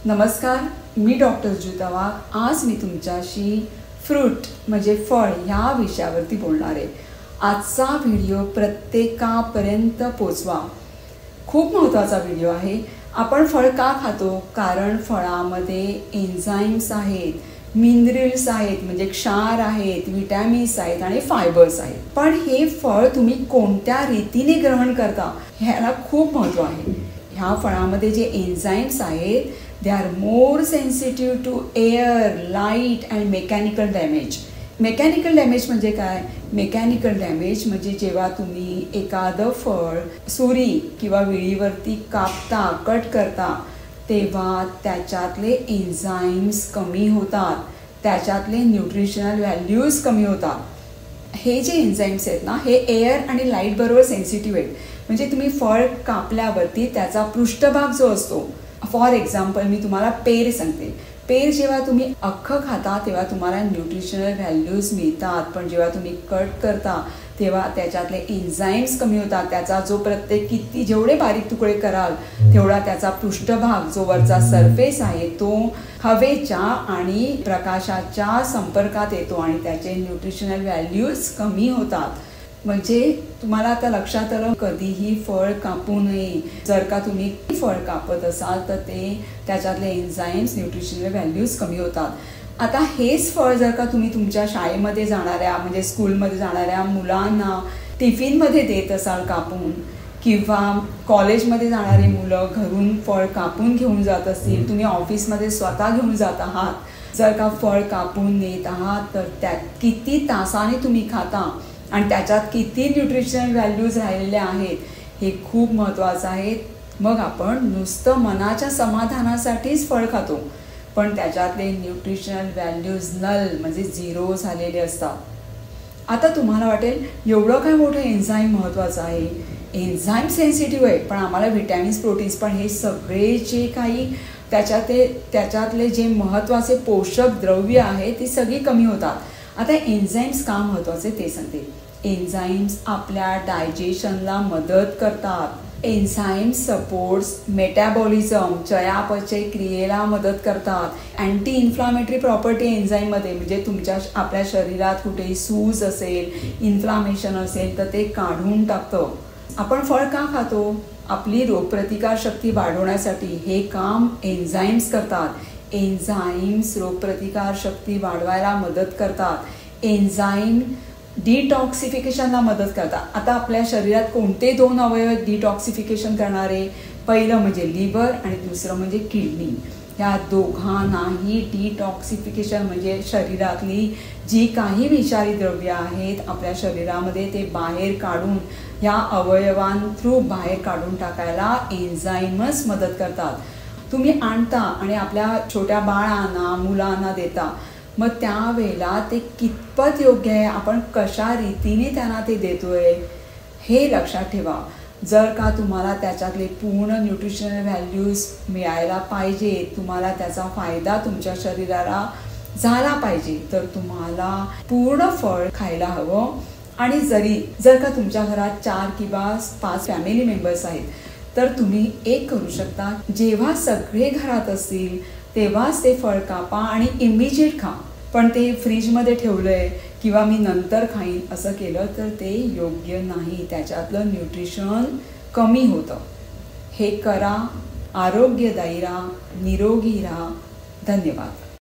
नमस्कार, मी डॉक्टर ज्योता वाघ. आज मी तुमच्याशी फ्रूट म्हणजे फळ ह्या विषयावरती बोलणार आहे. आजचा व्हिडिओ प्रत्येकापर्यंत पोचवा. खूप महत्त्वाचा व्हिडिओ आहे. आपण फळ का खातो? कारण फळामध्ये एन्झाईम्स आहेत, मिनरल्स आहेत म्हणजे क्षार आहेत, विटॅमिन्स आहेत आणि फायबर्स आहेत. पण हे फळ तुम्ही कोणत्या रीतीने ग्रहण करता ह्याला खूप महत्त्व आहे. ह्या फळामध्ये जे एन्झाईम्स आहेत they are more sensitive to air, light and mechanical damage. Mechanical damage म्हणजे काय? मेकॅनिकल डॅमेज म्हणजे जेव्हा तुम्ही एखादं फळ सुरी किंवा विळीवरती कापता, कट करता, तेव्हा त्याच्यातले एन्झाईम्स कमी होतात, त्याच्यातले न्यूट्रिशनल व्हॅल्यूज कमी होतात. हे जे एन्झाईम्स आहेत ना, हे एअर आणि लाईट बरोबर सेन्सिटिव्ह आहेत. म्हणजे तुम्ही फळ कापल्यावरती त्याचा पृष्ठभाग जो असतो, फॉर एक्झाम्पल मी तुम्हाला पेर सांगते. पेर जेव्हा तुम्ही अख्खं खाता तेव्हा तुम्हाला न्यूट्रिशनल व्हॅल्यूज मिळतात, पण जेव्हा तुम्ही कट करता तेव्हा त्याच्यातले एन्झाईम्स कमी होतात. त्याचा जो प्रत्येक जेवढे बारीक तुकडे कराल तेवढा त्याचा पृष्ठभाग जो वरचा सरफेस आहे तो हवेच्या आणि प्रकाशाच्या संपर्कात येतो आणि त्याचे न्यूट्रिशनल व्हॅल्यूज कमी होतात. म्हणजे तुम्हाला आता लक्षात आलं, कधीही फळ कापू नये. जर का तुम्ही फळ कापत असाल तर त्याच्यातले एन्झाईम्स, न्यूट्रिशनल व्हॅल्यूज कमी होतात. आता हेच फळ जर का तुम्ही तुमच्या शाळेमध्ये जाणाऱ्या म्हणजे स्कूलमध्ये जाणाऱ्या मुलांना टिफिनमध्ये देत असाल कापून, किंवा कॉलेजमध्ये जाणारी मुलं घरून फळ कापून घेऊन जात असतील, तुम्ही ऑफिसमध्ये स्वतः घेऊन जात आहात, जर का फळ कापून नेत आहात तर त्यात किती तासाने तुम्ही खाता आणि त्याच्यात किती न्यूट्रिशनल व्हॅल्यूज राहिलेल्या आहेत हे खूप महत्त्वाचं आहे. मग आपण नुसतं मनाच्या समाधानासाठीच फळ खातो, पण त्याच्यातले न्यूट्रिशनल व्हॅल्यूज नल म्हणजे झिरो झालेले असतात. आता तुम्हाला वाटेल एवढं काय मोठं एन्झाईम महत्त्वाचं आहे, एन्झाईम सेन्सिटिव्ह आहे, पण आम्हाला विटॅमिन्स, प्रोटीन्स, पण हे सगळे जे काही त्याच्यातले जे महत्त्वाचे पोषक द्रव्य आहेत ती सगळी कमी होतात. आता एन्झाईम्स का महत्त्वाचे ते सांगते. एन्झाईम्स आपल्या डायजेशनला मदत करतात. एन्झाईम्स सपोर्ट्स मेटाबॉलिझम, चयापचय क्रियेला मदत करतात. अँटी इन्फ्लामेटरी प्रॉपर्टी एन्झाईममध्ये म्हणजे आपल्या शरीरात कुठेही सूज असेल, इन्फ्लामेशन असेल तर ते काढून टाकतं. आपण फळ का खातो? आपली रोगप्रतिकार शक्ती वाढवण्यासाठी. हे काम एन्झाईम्स करतात. एन्झाईम्स रोगप्रतिकार शक्ती वाढवायला मदत करतात. एन्झाईम डिटॉक्सिफिकेशनला मदत करतात. आता आपल्या शरीरात कोणते दोन अवयव डिटॉक्सिफिकेशन करणारे? पहिलं म्हणजे लिव्हर आणि दुसरं म्हणजे किडनी. ह्या दोघांनाही डिटॉक्सिफिकेशन म्हणजे शरीरातली जी काही विषारी द्रव्य आहेत आपल्या शरीरामध्ये ते बाहेर काढून ह्या अवयवांथ्रू बाहेर काढून टाकायला एन्झाईमच मदत करतात. तुम्ही आणता आणि आपल्या छोट्या बाळांना, मुलांना देता, मग त्यावेळेला ते कितपत योग्य आहे, आपण कशा रीतीने त्यांना ते देतोय हे लक्षात ठेवा. जर का तुम्हाला त्याच्यातले पूर्ण न्यूट्रिशनल व्हॅल्यूज मिळायला पाहिजे, तुम्हाला त्याचा फायदा तुमच्या शरीराला झाला पाहिजे, तर तुम्हाला पूर्ण फळ खायला हवं. आणि जर का तुमच्या घरात 4 किंवा 5 फॅमिली मेंबर्स आहेत तर तुम्ही एक करू शकता, जेव्हा सगळे घरात असतील तेव्हाच ते फळ कापा आणि इमिजिएट खा. पण ते फ्रीजमध्ये ठेवलंय किंवा मी नंतर खाईन असं केलं तर ते योग्य नाही, त्याच्यातलं न्यूट्रिशन कमी होतं. हे करा, आरोग्यदायी राहा, निरोगी राहा. धन्यवाद.